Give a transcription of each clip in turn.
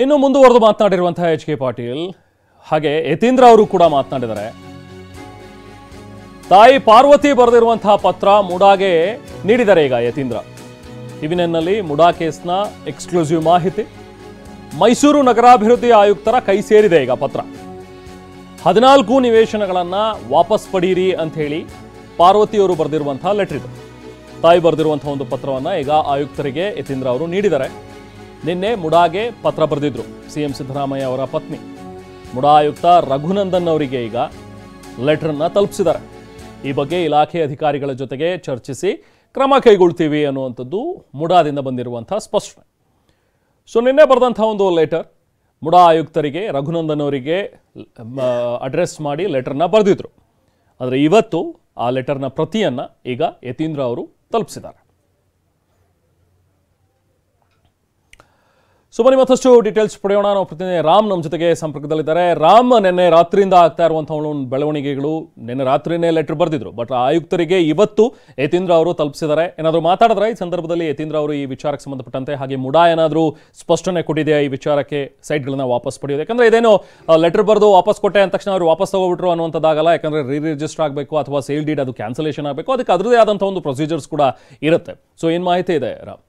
ಇನ್ನು ಮುಂದುವರೆದು ಮಾತನಾಡಿರುವಂತಹ H K Patil ಹಾಗೆ ಯತೀಂದ್ರ ಅವರು ಕೂಡ ಮಾತನಾಡಿದ್ದಾರೆ. ತಾಯಿ ಪಾರ್ವತಿ ಬರೆದಿರುವಂತಹ ಪತ್ರ ಮುಡಾಗೆ ನೀಡಿದ್ದಾರೆ. ಈಗ ಯತೀಂದ್ರ ಟಿವಿನಲ್ಲಿ ಮುಡಾ ಕೇಸ್ನ ಎಕ್ಸ್ಕ್ಲೂಸಿವ್ ಮಾಹಿತಿ. ಮೈಸೂರು ನಗರಾಭಿವೃದ್ಧಿ ಆಯುಕ್ತರ ಕೈ ಸೇರಿದೆ ಈಗ ಪತ್ರ. 14 ನಿವೇಶನಗಳನ್ನ ವಾಪಸ್ ಪಡೀರಿ ಅಂತ ಹೇಳಿ ಪಾರ್ವತಿಯವರು ಬರೆದಿರುವಂತಹ ಲೆಟರ್ ಇದು. ತಾಯಿ ಬರೆದಿರುವಂತಹ ಒಂದು ಪತ್ರವನ್ನ ಈಗ ಆಯುಕ್ತರಿಗೆ ಯತೀಂದ್ರ ಅವರು ನೀಡಿದ್ದಾರೆ. ನಿನ್ನೆ ಮುಡಾಗೆ ಪತ್ರ ಬರೆದಿದ್ರು ಸಿಎಂ ಸಿದ್ದರಾಮಯ್ಯ ಅವರ ಪತ್ನಿ. ಮುಡಾ ಆಯುಕ್ತ ರಘುನಂದನ್ ಅವರಿಗೆ ಈಗ ಲೆಟರ್ನ ತಲುಪಿಸಿದ್ದಾರೆ. ಈ ಬಗ್ಗೆ ಇಲಾಖೆ ಅಧಿಕಾರಿಗಳ ಜೊತೆಗೆ ಚರ್ಚಿಸಿ ಕ್ರಮ ಕೈಗೊಳ್ತೀವಿ ಅನ್ನುವಂಥದ್ದು ಮುಡಾದಿಂದ ಬಂದಿರುವಂತಹ ಸ್ಪಷ್ಟನೆ. ಸೊ ನಿನ್ನೆ ಬರೆದಂತಹ ಒಂದು ಲೆಟರ್ ಮುಡಾ ಆಯುಕ್ತರಿಗೆ ರಘುನಂದನ್ ಅವರಿಗೆ ಅಡ್ರೆಸ್ ಮಾಡಿ ಲೆಟರ್ನ ಬರೆದಿದ್ರು. ಆದರೆ ಇವತ್ತು ಆ ಲೆಟರ್ನ ಪ್ರತಿಯನ್ನ ಈಗ ಯತೀಂದ್ರ ಅವರು ತಲುಪಿಸಿದ್ದಾರೆ. ಸೊ ಬನ್ನಿ ಮತ್ತಷ್ಟು ಡೀಟೇಲ್ಸ್ ಪಡೆಯೋಣ. ನಾವು ಪ್ರತಿನಿಧಿ ರಾಮ್ ನಮ್ಮ ಜೊತೆಗೆ ಸಂಪರ್ಕದಲ್ಲಿದ್ದಾರೆ. ರಾಮ್, ನಿನ್ನೆ ರಾತ್ರಿಯಿಂದ ಆಗ್ತಾ ಇರುವಂತಹ ಬೆಳವಣಿಗೆಗಳು, ನಿನ್ನೆ ರಾತ್ರಿನೇ ಲೆಟರ್ ಬರೆದಿದ್ರು, ಬಟ್ ಆಯುಕ್ತರಿಗೆ ಇವತ್ತು ಯತೀಂದ್ರ ಅವರು ತಲುಪಿಸಿದ್ದಾರೆ. ಏನಾದರೂ ಮಾತಾಡಿದ್ರೆ ಈ ಸಂದರ್ಭದಲ್ಲಿ ಯತೀಂದ್ರ ಅವರು ಈ ವಿಚಾರಕ್ಕೆ ಸಂಬಂಧಪಟ್ಟಂತೆ, ಹಾಗೆ ಮುಡಾ ಏನಾದರೂ ಸ್ಪಷ್ಟನೆ ಕೊಟ್ಟಿದೆಯಾ ಈ ವಿಚಾರಕ್ಕೆ, ಸೈಟ್ಗಳನ್ನ ವಾಪಸ್ ಪಡೆಯೋದು? ಯಾಕಂದ್ರೆ ಇದೇನು ಲೆಟರ್ ಬರೆದು ವಾಪಸ್ ಕೊಟ್ಟೆ ಅಂದ ತಕ್ಷಣ ಅವರು ವಾಪಸ್ ತಗೋಬಿಟ್ರು ಅನ್ನುವಂಥದ್ದಾಗಲ್ಲ. ಯಾಕಂದ್ರೆ ರಿಜಿಸ್ಟರ್ ಆಗಬೇಕು ಅಥವಾ ಸೇಲ್ ಡೀಡ್ ಅದು ಕ್ಯಾನ್ಸಲೇಷನ್ ಆಗಬೇಕು, ಅದಕ್ಕೆ ಅದರದೇ ಆದಂತಹ ಒಂದು ಪ್ರೊಸೀಜರ್ಸ್ ಕೂಡ ಇರುತ್ತೆ. ಸೊ ಏನು ಮಾಹಿತಿ ಇದೆ ರಾಮ್?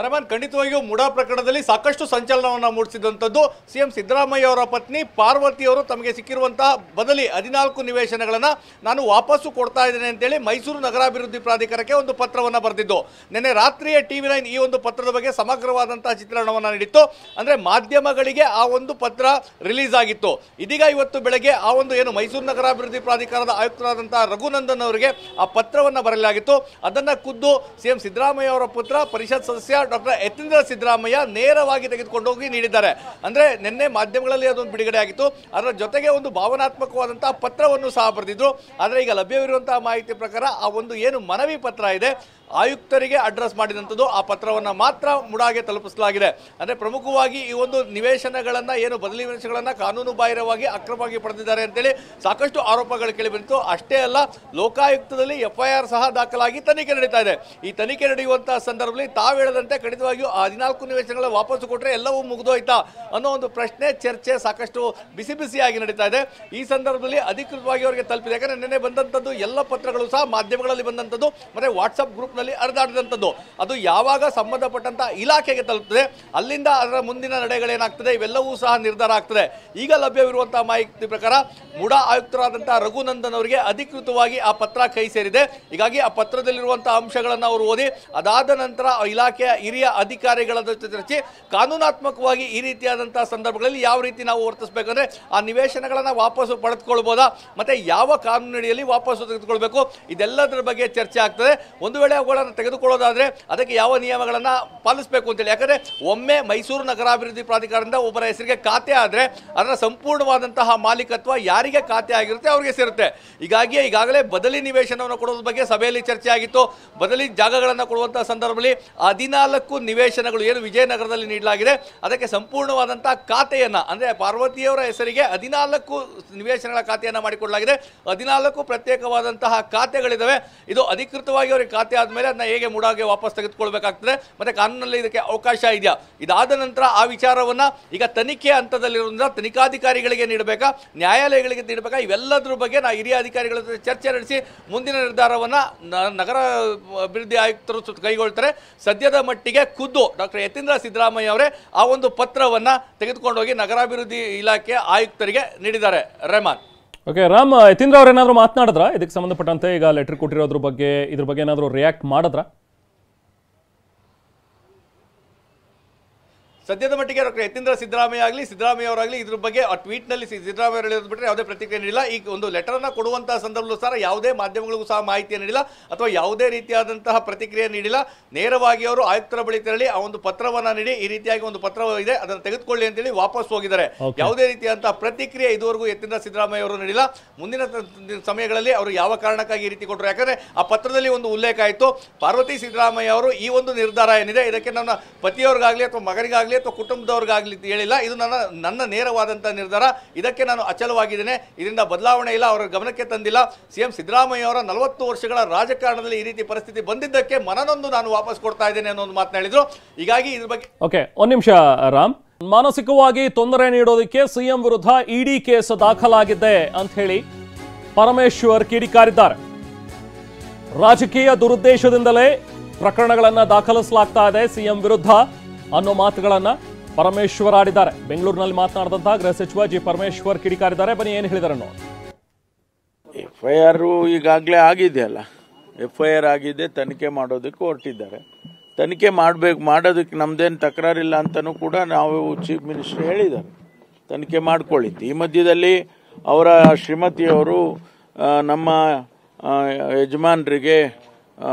ಅರಮಾನ್, ಖಂಡಿತವಾಗಿಯೂ ಮುಡಾ ಪ್ರಕರಣದಲ್ಲಿ ಸಾಕಷ್ಟು ಸಂಚಲನವನ್ನು ಮೂಡಿಸಿದಂಥದ್ದು ಸಿಎಂ ಸಿದ್ದರಾಮಯ್ಯ ಅವರ ಪತ್ನಿ ಪಾರ್ವತಿಯವರು ತಮಗೆ ಸಿಕ್ಕಿರುವಂತಹ ಬದಲಿ 14 ನಿವೇಶನಗಳನ್ನು ನಾನು ವಾಪಸ್ಸು ಕೊಡ್ತಾ ಇದ್ದೇನೆ ಅಂತೇಳಿ ಮೈಸೂರು ನಗರಾಭಿವೃದ್ಧಿ ಪ್ರಾಧಿಕಾರಕ್ಕೆ ಒಂದು ಪತ್ರವನ್ನು ಬರೆದಿದ್ದು. ನಿನ್ನೆ ರಾತ್ರಿಯೇ TV9 ಈ ಒಂದು ಪತ್ರದ ಬಗ್ಗೆ ಸಮಗ್ರವಾದಂತಹ ಚಿತ್ರಣವನ್ನು ನೀಡಿತ್ತು. ಅಂದರೆ ಮಾಧ್ಯಮಗಳಿಗೆ ಆ ಒಂದು ಪತ್ರ ರಿಲೀಸ್ ಆಗಿತ್ತು. ಇದೀಗ ಇವತ್ತು ಬೆಳಗ್ಗೆ ಆ ಒಂದು ಏನು ಮೈಸೂರು ನಗರಾಭಿವೃದ್ಧಿ ಪ್ರಾಧಿಕಾರದ ಆಯುಕ್ತರಾದಂತಹ ರಘುನಂದನ್ ಅವರಿಗೆ ಆ ಪತ್ರವನ್ನು ಬರೆಯಲಾಗಿತ್ತು. ಅದನ್ನು ಖುದ್ದು ಸಿಎಂ ಸಿದ್ದರಾಮಯ್ಯ ಅವರ ಪುತ್ರ ಪರಿಷತ್ ಸದಸ್ಯ ಡಾಕ್ಟರ್ ಯತೀಂದ್ರ ಸಿದ್ದರಾಮಯ್ಯ ನೇರವಾಗಿ ತೆಗೆದುಕೊಂಡು ಹೋಗಿ ನೀಡಿದ್ದಾರೆ. ಅಂದ್ರೆ ನಿನ್ನೆ ಮಾಧ್ಯಮಗಳಲ್ಲಿ ಅದೊಂದು ಬಿಡುಗಡೆ ಆಗಿತ್ತು. ಅದರ ಜೊತೆಗೆ ಒಂದು ಭಾವನಾತ್ಮಕವಾದಂತಹ ಪತ್ರವನ್ನು ಸಹ ಬರೆದಿದ್ರು. ಆದರೆ ಈಗ ಲಭ್ಯವಿರುವಂತಹ ಮಾಹಿತಿ ಪ್ರಕಾರ ಆ ಒಂದು ಏನು ಮನವಿ ಪತ್ರ ಇದೆ ಆಯುಕ್ತರಿಗೆ ಅಡ್ರೆಸ್ ಮಾಡಿದಂಥದ್ದು, ಆ ಪತ್ರವನ್ನು ಮಾತ್ರ ಮುಡಾಗೆ ತಲುಪಿಸಲಾಗಿದೆ. ಅಂದರೆ ಪ್ರಮುಖವಾಗಿ ಈ ಒಂದು ನಿವೇಶನಗಳನ್ನು ಏನು ಬದಲಿ ನಿವೇಶನಗಳನ್ನು ಕಾನೂನು ಬಾಹಿರವಾಗಿ ಅಕ್ರಮವಾಗಿ ಪಡೆದಿದ್ದಾರೆ ಅಂತೇಳಿ ಸಾಕಷ್ಟು ಆರೋಪಗಳು ಕೇಳಿಬಂತು. ಅಷ್ಟೇ ಅಲ್ಲ, ಲೋಕಾಯುಕ್ತದಲ್ಲಿ FIR ಸಹ ದಾಖಲಾಗಿ ತನಿಖೆ ನಡೀತಾ ಇದೆ. ಈ ತನಿಖೆ ನಡೆಯುವಂತಹ ಸಂದರ್ಭದಲ್ಲಿ ತಾವು ಹೇಳದಂತೆ ಖಂಡಿತವಾಗಿಯೂ 14 ನಿವೇಶನಗಳ ವಾಪಸ್ಸು ಕೊಟ್ಟರೆ ಎಲ್ಲವೂ ಮುಗಿದೋಯ್ತಾ ಅನ್ನೋ ಒಂದು ಪ್ರಶ್ನೆ, ಚರ್ಚೆ ಸಾಕಷ್ಟು ಬಿಸಿ ಬಿಸಿಯಾಗಿ ನಡೀತಾ ಇದೆ. ಈ ಸಂದರ್ಭದಲ್ಲಿ ಅಧಿಕೃತವಾಗಿ ಅವರಿಗೆ ತಲುಪಿದೆ. ಯಾಕಂದರೆ ನಿನ್ನೆ ಬಂದಂಥದ್ದು ಎಲ್ಲ ಪತ್ರಗಳು ಸಹ ಮಾಧ್ಯಮಗಳಲ್ಲಿ ಬಂದಂಥದ್ದು ಮತ್ತು ವಾಟ್ಸಪ್ ಗ್ರೂಪ್ ಹರಿದಾಡಿದಂಥದ್ದು. ಅದು ಯಾವಾಗ ಸಂಬಂಧಪಟ್ಟಂತ ಇಲಾಖೆಗೆ ತಲುಪ್ತದೆ, ಅಲ್ಲಿಂದ ಅದರ ಮುಂದಿನ ನಡೆಗಳೇನಾಗ್ತದೆ ಇವೆಲ್ಲವೂ ಸಹ ನಿರ್ಧಾರ ಆಗ್ತದೆ. ಈಗ ಲಭ್ಯವಿರುವಂತಹ ಮಾಹಿತಿ ಪ್ರಕಾರ ಮುಡಾ ಆಯುಕ್ತರಾದಂತಹ ರಘುನಂದನ್ ಅವರಿಗೆ ಅಧಿಕೃತವಾಗಿ ಆ ಪತ್ರ ಕೈ ಸೇರಿದೆ. ಹೀಗಾಗಿ ಆ ಪತ್ರದಲ್ಲಿರುವಂತಹ ಅಂಶಗಳನ್ನು ಅವರು ಓದಿ ಅದಾದ ನಂತರ ಇಲಾಖೆಯ ಹಿರಿಯ ಅಧಿಕಾರಿಗಳ ಜೊತೆ ಚರ್ಚೆ ಕಾನೂನಾತ್ಮಕವಾಗಿ ಈ ರೀತಿಯಾದಂತಹ ಸಂದರ್ಭಗಳಲ್ಲಿ ಯಾವ ರೀತಿ ನಾವು ವರ್ತಿಸಬೇಕಂದ್ರೆ ಆ ನಿವೇಶನಗಳನ್ನು ವಾಪಸ್ಸು ಪಡೆದುಕೊಳ್ಬೋದಾ, ಮತ್ತೆ ಯಾವ ಕಾನೂನಿನಲ್ಲಿ ವಾಪಸ್ಸು ತೆಗೆದುಕೊಳ್ಬೇಕು, ಇದೆಲ್ಲದರ ಬಗ್ಗೆ ಚರ್ಚೆ ಆಗ್ತದೆ. ಒಂದು ವೇಳೆ ಅವುಗಳನ್ನು ತೆಗೆದುಕೊಳ್ಳೋದಾದ್ರೆ ಅದಕ್ಕೆ ಯಾವ ನಿಯಮಗಳನ್ನು ಪಾಲಿಸಬೇಕು ಅಂತೇಳಿ. ಯಾಕಂದ್ರೆ ಒಮ್ಮೆ ಮೈಸೂರು ನಗರಾಭಿವೃದ್ಧಿ ಪ್ರಾಧಿಕಾರದಿಂದ ಒಬ್ಬರ ಹೆಸರಿಗೆ ಖಾತೆ ಆದರೆ ಅದರ ಸಂಪೂರ್ಣವಾದಂತಹ ಮಾಲೀಕತ್ವ ಯಾರಿಗೆ ಖಾತೆ ಆಗಿರುತ್ತೆ ಅವರಿಗೆ ಸೇರುತ್ತೆ. ಹೀಗಾಗಿ ಈಗಾಗಲೇ ಬದಲಿ ನಿವೇಶನವನ್ನು ಕೊಡೋದ್ರ ಬಗ್ಗೆ ಸಭೆಯಲ್ಲಿ ಚರ್ಚೆ ಆಗಿತ್ತು. ಬದಲಿ ಜಾಗಗಳನ್ನು ಕೊಡುವಂತಹ ಸಂದರ್ಭದಲ್ಲಿ 14 ನಿವೇಶನಗಳು ಏನು ವಿಜಯನಗರದಲ್ಲಿ ನೀಡಲಾಗಿದೆ ಅದಕ್ಕೆ ಸಂಪೂರ್ಣವಾದಂತಹ ಖಾತೆಯನ್ನ, ಅಂದ್ರೆ ಪಾರ್ವತಿಯವರ ಹೆಸರಿಗೆ 14 ನಿವೇಶನಗಳ ಖಾತೆಯನ್ನ ಮಾಡಿಕೊಡಲಾಗಿದೆ. 14 ಪ್ರತ್ಯೇಕವಾದಂತಹ ಖಾತೆಗಳಿದಾವೆ. ಇದು ಅಧಿಕೃತವಾಗಿ ಅವರಿಗೆ ಖಾತೆ ಆದಮೇಲೆ ಅದನ್ನ ಹೇಗೆ ಮುಡಾಗೆ ವಾಪಸ್ ತೆಗೆದುಕೊಳ್ಬೇಕಾಗ್ತದೆ, ಮತ್ತೆ ಕಾನೂನಲ್ಲಿ ಇದಕ್ಕೆ ಅವಕಾಶ ಇದೆಯಾ, ಇದಾದ ನಂತರ ಆ ವಿಚಾರವನ್ನ ಈಗ ತನಿಖೆ ಹಂತದಲ್ಲಿರೋದ್ರಿಂದ ತನಿಖಾಧಿಕಾರಿಗಳಿಗೆ ನೀಡಬೇಕಾ, ನ್ಯಾಯಾಲಯಗಳಿಗೆ ನೀಡಬೇಕಾ, ಇವೆಲ್ಲದರ ಬಗ್ಗೆ ನಾವು ಹಿರಿಯ ಅಧಿಕಾರಿಗಳ ಜೊತೆ ಚರ್ಚೆ ನಡೆಸಿ ಮುಂದಿನ ನಿರ್ಧಾರವನ್ನ ನಗರ ಅಭಿವೃದ್ಧಿ ಆಯುಕ್ತರು ಕೈಗೊಳ್ತಾರೆ. ಸದ್ಯದ ಮಟ್ಟಿಗೆ ಖುದ್ದು ಡಾಕ್ಟರ್ ಯತೀಂದ್ರ ಸಿದ್ದರಾಮಯ್ಯ ಅವರೇ ಆ ಒಂದು ಪತ್ರವನ್ನ ತೆಗೆದುಕೊಂಡೋಗಿ ನಗರಾಭಿವೃದ್ಧಿ ಇಲಾಖೆ ಆಯುಕ್ತರಿಗೆ ನೀಡಿದ್ದಾರೆ. ರೆಹಮಾನ್. ಓಕೆ ರಾಮ್, ಯತೀಂದ್ರ ಅವ್ರು ಏನಾದರೂ ಮಾತನಾಡಿದ್ರ ಇದಕ್ಕೆ ಸಂಬಂಧಪಟ್ಟಂತೆ? ಈಗ ಲೆಟರ್ ಕೊಟ್ಟಿರೋದ್ರ ಬಗ್ಗೆ, ಇದ್ರ ಬಗ್ಗೆ ಏನಾದರೂ ರಿಯಾಕ್ಟ್ ಮಾಡಿದ್ರ? ಸದ್ಯದ ಮಟ್ಟಿಗೆ ಡಾಕ್ಟರ್ ಯತೀಂದ್ರ ಸಿದ್ದರಾಮಯ್ಯ ಆಗಲಿ ಸಿದ್ದರಾಮಯ್ಯ ಅವರಾಗಲಿ ಇದ್ರ ಬಗ್ಗೆ ಆ ಟ್ವೀಟ್ನಲ್ಲಿ ಸಿದ್ದರಾಮಯ್ಯ ಅವರು ಹೇಳಿದ್ರು ಬಿಟ್ಟರೆ ಯಾವುದೇ ಪ್ರತಿಕ್ರಿಯೆ ನೀಡಿಲ್ಲ. ಈ ಒಂದು ಲೆಟರನ್ನು ಕೊಡುವಂತಹ ಸಂದರ್ಭದಲ್ಲೂ ಸಹ ಯಾವುದೇ ಮಾಧ್ಯಮಗಳಿಗೂ ಸಹ ಮಾಹಿತಿಯನ್ನು ನೀಡಿಲ್ಲ ಅಥವಾ ಯಾವುದೇ ರೀತಿಯಾದಂತಹ ಪ್ರತಿಕ್ರಿಯೆ ನೀಡಿಲ್ಲ. ನೇರವಾಗಿ ಅವರು ಆಯುಕ್ತರ ಬಳಿ ತೆರಳಿ ಆ ಒಂದು ಪತ್ರವನ್ನು ನೀಡಿ ಈ ರೀತಿಯಾಗಿ ಒಂದು ಪತ್ರ ಇದೆ ಅದನ್ನು ತೆಗೆದುಕೊಳ್ಳಿ ಅಂತೇಳಿ ವಾಪಸ್ ಹೋಗಿದ್ದಾರೆ. ಯಾವುದೇ ರೀತಿಯಾದಂತಹ ಪ್ರತಿಕ್ರಿಯೆ ಇದುವರೆಗೂ ಯತೀಂದ್ರ ಸಿದ್ದರಾಮಯ್ಯ ಅವರು ನೀಡಿಲ್ಲ. ಮುಂದಿನ ಸಮಯಗಳಲ್ಲಿ ಅವರು ಯಾವ ಕಾರಣಕ್ಕಾಗಿ ಈ ರೀತಿ ಕೊಟ್ಟರು, ಯಾಕಂದ್ರೆ ಆ ಪತ್ರದಲ್ಲಿ ಒಂದು ಉಲ್ಲೇಖ ಆಯಿತು, ಪಾರ್ವತಿ ಸಿದ್ದರಾಮಯ್ಯ ಅವರು ಈ ಒಂದು ನಿರ್ಧಾರ ಏನಿದೆ ಇದಕ್ಕೆ ನನ್ನ ಪತಿಯವರಿಗಾಗಲಿ ಅಥವಾ ಮಗನಿಗಾಗಲಿ ಅಥವಾ ಕುಟುಂಬದವ್ರಿಗಾಗಲಿ ಹೇಳಿಲ್ಲ. ಇದು ನನ್ನ ನೇರವಾದಂಥ ನಿರ್ಧಾರ. ಇದಕ್ಕೆ ನಾನು ಅಚಲವಾಗಿದ್ದೇನೆ. ಇದರಿಂದ ಬದಲಾವಣೆ ಇಲ್ಲ, ಅವರ ಗಮನಕ್ಕೆ ತಂದಿಲ್ಲ. ಸಿಎಂ ಸಿದ್ದರಾಮಯ್ಯ ಅವರ 40 ವರ್ಷಗಳ ರಾಜಕಾರಣದಲ್ಲಿ ಈ ರೀತಿ ಪರಿಸ್ಥಿತಿ ಬಂದಿದ್ದಕ್ಕೆ ಮನನೊಂದು ನಾನು ವಾಪಸ್ ಕೊಡ್ತಾ ಇದ್ದೇನೆ ಅನ್ನೋ ಒಂದು ಮಾತನಾಡಿದ್ರು. ಹೀಗಾಗಿ ಇದ್ರ ಬಗ್ಗೆ ಓಕೆ, ಒಂದು ನಿಮಿಷ ರಾಮ್. ಮಾನಸಿಕವಾಗಿ ತೊಂದರೆ ನೀಡೋದಕ್ಕೆ ಸಿಎಂ ವಿರುದ್ಧ ಇಡಿ ಕೇಸ್ ದಾಖಲಾಗಿದೆ ಅಂತ ಹೇಳಿ ಪರಮೇಶ್ವರ್ ಕಿಡಿಕಾರಿದ್ದಾರೆ. ರಾಜಕೀಯ ದುರುದ್ದೇಶದಿಂದಲೇ ಪ್ರಕರಣಗಳನ್ನ ದಾಖಲಿಸಲಾಗ್ತಾ ಇದೆ ಸಿಎಂ ವಿರುದ್ಧ ಅನ್ನೋ ಮಾತುಗಳನ್ನ ಪರಮೇಶ್ವರ್ ಆಡಿದ್ದಾರೆ. ಬೆಂಗಳೂರಿನಲ್ಲಿ ಮಾತನಾಡಿದಂತಹ ಗೃಹ ಸಚಿವ ಜಿ ಪರಮೇಶ್ವರ್ ಕಿಡಿಕಾರಿದ್ದಾರೆ. ಬನ್ನಿ ಏನು ಹೇಳಿದ್ದಾರೆ ನೋಡಿ. FIR ಈಗಾಗಲೇ ಆಗಿದೆಯಲ್ಲ, FIR ಆಗಿದೆ, ತನಿಖೆ ಮಾಡೋದಕ್ಕೆ ಹೊರಟಿದ್ದಾರೆ. ತನಿಖೆ ಮಾಡೋದಕ್ಕೆ ನಮ್ದೇನು ತಕರಾರಿಲ್ಲ ಅಂತಲೂ ಕೂಡ ನಾವು ಚೀಫ್ ಮಿನಿಸ್ಟರ್ ಹೇಳಿದ್ದಾರೆ, ತನಿಖೆ ಮಾಡ್ಕೊಳ್ಳಿತ್ತು. ಈ ಮಧ್ಯದಲ್ಲಿ ಅವರ ಶ್ರೀಮತಿಯವರು ನಮ್ಮ ಯಜಮಾನರಿಗೆ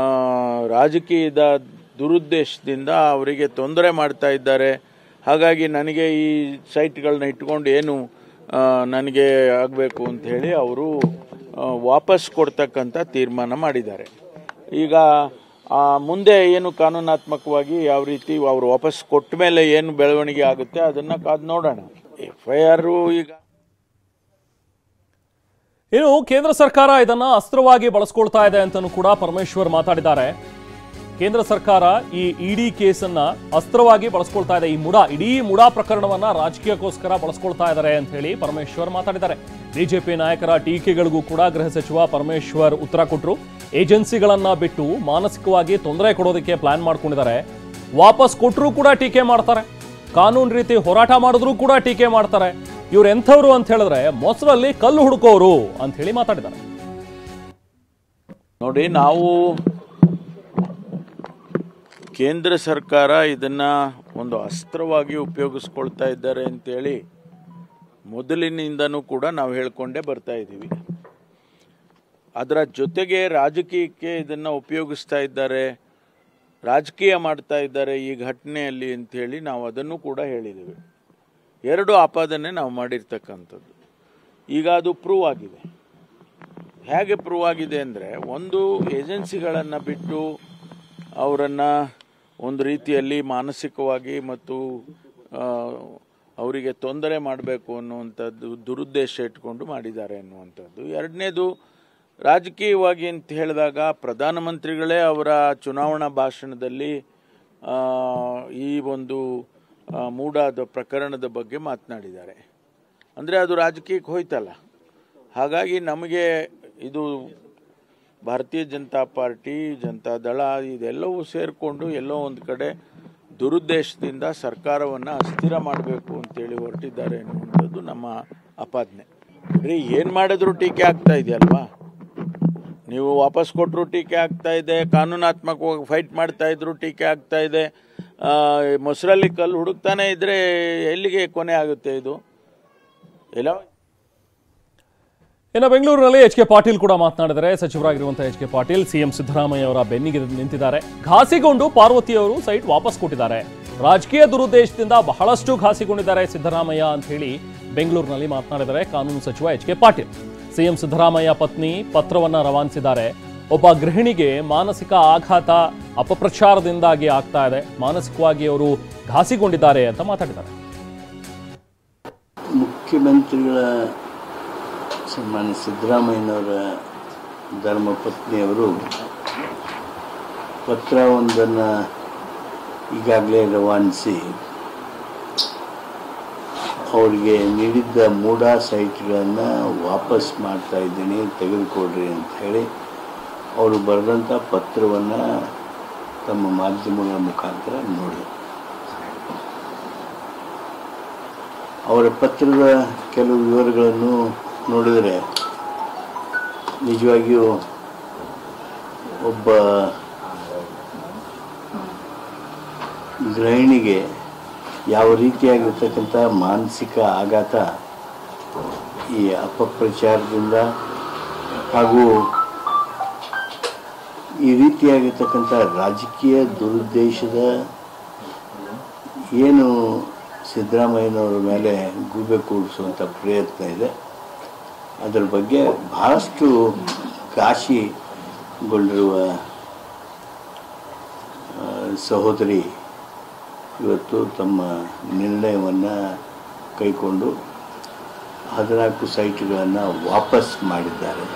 ರಾಜಕೀಯದ ದುರುದ್ದೇಶದಿಂದ ಅವರಿಗೆ ತೊಂದರೆ ಮಾಡ್ತಾ ಇದ್ದಾರೆ. ಹಾಗಾಗಿ ನನಗೆ ಈ ಸೈಟ್ಗಳನ್ನ ಇಟ್ಕೊಂಡು ಏನು ನನಗೆ ಆಗಬೇಕು ಅಂತ ಹೇಳಿ ಅವರು ವಾಪಸ್ ಕೊಡ್ತಕ್ಕಂಥ ತೀರ್ಮಾನ ಮಾಡಿದ್ದಾರೆ. ಈಗ ಮುಂದೆ ಏನು ಕಾನೂನಾತ್ಮಕವಾಗಿ ಯಾವ ರೀತಿ ಅವರು ವಾಪಸ್ ಕೊಟ್ಟ ಮೇಲೆ ಏನು ಬೆಳವಣಿಗೆ ಆಗುತ್ತೆ ಅದನ್ನು ಕಾದು ನೋಡೋಣ. FIR ಈಗ ಇನ್ನು ಕೇಂದ್ರ ಸರ್ಕಾರ ಇದನ್ನ ಅಸ್ತ್ರವಾಗಿ ಬಳಸ್ಕೊಳ್ತಾ ಇದೆ ಅಂತಲೂ ಕೂಡ ಪರಮೇಶ್ವರ್ ಮಾತಾಡಿದ್ದಾರೆ. ಕೇಂದ್ರ ಸರ್ಕಾರ ಈ ಇಡಿ ಕೇಸನ್ನ ಅಸ್ತ್ರವಾಗಿ ಬಳಸ್ಕೊಳ್ತಾ ಇದೆ. ಇಡೀ ಮುಡಾ ಪ್ರಕರಣವನ್ನ ರಾಜಕೀಯಕ್ಕೋಸ್ಕರ ಬಳಸ್ಕೊಳ್ತಾ ಇದ್ದಾರೆ ಅಂತ ಹೇಳಿ ಪರಮೇಶ್ವರ್ ಮಾತಾಡಿದ್ದಾರೆ. ಬಿಜೆಪಿ ನಾಯಕರ ಟೀಕೆಗಳಿಗೂ ಕೂಡ ಗೃಹ ಸಚಿವ ಪರಮೇಶ್ವರ್ ಉತ್ತರ ಕೊಟ್ಟರು. ಏಜೆನ್ಸಿಗಳನ್ನ ಬಿಟ್ಟು ಮಾನಸಿಕವಾಗಿ ತೊಂದರೆ ಕೊಡೋದಕ್ಕೆ ಪ್ಲಾನ್ ಮಾಡ್ಕೊಂಡಿದ್ದಾರೆ. ವಾಪಸ್ ಕೊಟ್ಟರೂ ಕೂಡ ಟೀಕೆ ಮಾಡ್ತಾರೆ, ಕಾನೂನು ರೀತಿ ಹೋರಾಟ ಮಾಡಿದ್ರು ಕೂಡ ಟೀಕೆ ಮಾಡ್ತಾರೆ. ಇವ್ರು ಎಂಥವ್ರು ಅಂತ ಹೇಳಿದ್ರೆ ಮೊಸರಲ್ಲಿ ಕಲ್ಲು ಹುಡುಕೋರು ಅಂತ ಹೇಳಿ ಮಾತಾಡಿದ್ದಾರೆ. ನೋಡಿ, ನಾವು ಕೇಂದ್ರ ಸರ್ಕಾರ ಇದನ್ನ ಒಂದು ಅಸ್ತ್ರವಾಗಿ ಉಪಯೋಗಿಸ್ಕೊಳ್ತಾ ಇದ್ದಾರೆ ಅಂತೇಳಿ ಮೊದಲಿನಿಂದನೂ ಕೂಡ ನಾವು ಹೇಳ್ಕೊಂಡೇ ಬರ್ತಾ ಇದ್ದೀವಿ. ಅದರ ಜೊತೆಗೆ ರಾಜಕೀಯಕ್ಕೆ ಇದನ್ನು ಉಪಯೋಗಿಸ್ತಾ ಇದ್ದಾರೆ, ರಾಜಕೀಯ ಮಾಡ್ತಾ ಇದ್ದಾರೆ ಈ ಘಟನೆಯಲ್ಲಿ ಅಂಥೇಳಿ ನಾವು ಅದನ್ನು ಕೂಡ ಹೇಳಿದ್ದೀವಿ. 2 ಆಪಾದನೆ ನಾವು ಮಾಡಿರ್ತಕ್ಕಂಥದ್ದು. ಈಗ ಅದು ಪ್ರೂವ್ ಆಗಿದೆ. ಹೇಗೆ ಪ್ರೂವ್ ಆಗಿದೆ ಅಂದರೆ, ಒಂದು ಏಜೆನ್ಸಿಗಳನ್ನು ಬಿಟ್ಟು ಅವರನ್ನು ಒಂದು ರೀತಿಯಲ್ಲಿ ಮಾನಸಿಕವಾಗಿ ಮತ್ತು ಅವರಿಗೆ ತೊಂದರೆ ಮಾಡಬೇಕು ಅನ್ನುವಂಥದ್ದು ದುರುದ್ದೇಶ ಇಟ್ಕೊಂಡು ಮಾಡಿದ್ದಾರೆ ಅನ್ನುವಂಥದ್ದು. ಎರಡನೇದು, ರಾಜಕೀಯವಾಗಿ ಅಂತ ಹೇಳಿದಾಗ ಪ್ರಧಾನಮಂತ್ರಿಗಳೇ ಅವರ ಚುನಾವಣಾ ಭಾಷಣದಲ್ಲಿ ಈ ಒಂದು ಮೂಡಾದ ಪ್ರಕರಣದ ಬಗ್ಗೆ ಮಾತನಾಡಿದ್ದಾರೆ. ಅಂದರೆ ಅದು ರಾಜಕೀಯಕ್ಕೆ ಹೋಯ್ತಲ್ಲ. ಹಾಗಾಗಿ ನಮಗೆ ಇದು ಭಾರತೀಯ ಜನತಾ ಪಾರ್ಟಿ, ಜನತಾದಳ ಇದೆಲ್ಲವೂ ಸೇರಿಕೊಂಡು ಎಲ್ಲೋ ಒಂದು ಕಡೆ ದುರುದ್ದೇಶದಿಂದ ಸರ್ಕಾರವನ್ನು ಅಸ್ಥಿರ ಮಾಡಬೇಕು ಅಂತೇಳಿ ಹೊರಟಿದ್ದಾರೆ ಅನ್ನುವಂಥದ್ದು ನಮ್ಮ ಆಪಾದನೆ. ಏನು ಮಾಡಿದ್ರು ಟೀಕೆ ಆಗ್ತಾ ಇದೆಯಲ್ವಾ? ನೀವು ವಾಪಸ್ ಕೊಟ್ಟರು ಟೀಕೆ ಆಗ್ತಾ ಇದೆ, ಕಾನೂನಾತ್ಮಕವಾಗಿ ಫೈಟ್ ಮಾಡ್ತಾ ಇದ್ರು ಟೀಕೆ ಆಗ್ತಾ ಇದೆ. ಮೊಸರಲ್ಲಿ ಕಲ್ಲು ಹುಡುಕ್ತಾನೆ ಇದ್ರೆ ಎಲ್ಲಿಗೆ ಕೊನೆ ಆಗುತ್ತೆ ಇದು ಎಲ್ಲ? ಇನ್ನು ಬೆಂಗಳೂರಿನಲ್ಲಿ ಎಚ್ ಕೆ ಪಾಟೀಲ್ ಕೂಡ ಮಾತನಾಡಿದರೆ. ಸಚಿವರಾಗಿರುವಂತಹ H K Patil CM Siddaramaiah ಅವರ ಬೆನ್ನಿಗೆ ನಿಂತಿದ್ದಾರೆ. ಘಾಸಿಗೊಂಡು ಪಾರ್ವತಿ ಅವರು ಸೈಟ್ ವಾಪಸ್ ಕೊಟ್ಟಿದ್ದಾರೆ. ರಾಜಕೀಯ ದುರುದ್ದೇಶದಿಂದ ಬಹಳಷ್ಟು ಘಾಸಿಗೊಂಡಿದ್ದಾರೆ ಸಿದ್ದರಾಮಯ್ಯ ಅಂತ ಹೇಳಿ ಬೆಂಗಳೂರಿನಲ್ಲಿ ಮಾತನಾಡಿದರೆ ಕಾನೂನು ಸಚಿವ H K Patil. CM Siddaramaiah ಪತ್ನಿ ಪತ್ರವನ್ನ ರವಾನಿಸಿದ್ದಾರೆ. ಒಬ್ಬ ಗೃಹಿಣಿಗೆ ಮಾನಸಿಕ ಆಘಾತ ಅಪಪ್ರಚಾರದಿಂದಾಗಿ ಆಗ್ತಾ ಇದೆ, ಮಾನಸಿಕವಾಗಿ ಅವರು ಘಾಸಿಗೊಂಡಿದ್ದಾರೆ ಅಂತ ಮಾತಾಡಿದ್ದಾರೆ. ಮುಖ್ಯಮಂತ್ರಿಗಳ ಸನ್ಮಾನ್ಯ ಸಿದ್ದರಾಮಯ್ಯನವರ ಧರ್ಮಪತ್ನಿಯವರು ಪತ್ರವೊಂದನ್ನು ಈಗಾಗಲೇ ರವಾನಿಸಿ ಅವರಿಗೆ ನೀಡಿದ್ದ ಮೂಡಾ ಸೈಟ್ಗಳನ್ನು ವಾಪಸ್ ಮಾಡ್ತಾ ಇದ್ದೀನಿ, ತೆಗೆದುಕೊಡ್ರಿ ಅಂತ ಹೇಳಿ ಅವರು ಬರೆದಂಥ ಪತ್ರವನ್ನು ತಮ್ಮ ಮಾಧ್ಯಮಗಳ ಮುಖಾಂತರ ನೋಡಿ, ಅವರ ಪತ್ರದ ಕೆಲವು ವಿವರಗಳನ್ನು ನೋಡಿದರೆ ನಿಜವಾಗಿಯೂ ಒಬ್ಬ ಗೃಹಿಣಿಗೆ ಯಾವ ರೀತಿಯಾಗಿರ್ತಕ್ಕಂಥ ಮಾನಸಿಕ ಆಘಾತ ಈ ಅಪಪ್ರಚಾರದಿಂದ ಹಾಗೂ ಈ ರೀತಿಯಾಗಿರ್ತಕ್ಕಂಥ ರಾಜಕೀಯ ದುರುದ್ದೇಶದ ಏನು ಸಿದ್ದರಾಮಯ್ಯನವರ ಮೇಲೆ ಗೂಬೆ ಕೂಡಿಸುವಂಥ ಪ್ರಯತ್ನ ಇದೆ, ಅದರ ಬಗ್ಗೆ ಬಹಳಷ್ಟು ಘಾಸಿಗೊಂಡಿರುವ ಸಹೋದರಿ ಇವತ್ತು ತಮ್ಮ ನಿರ್ಣಯವನ್ನು ಕೈಗೊಂಡು 14 ಸೈಟ್ಗಳನ್ನು ವಾಪಸ್ ಮಾಡಿದ್ದಾರೆ.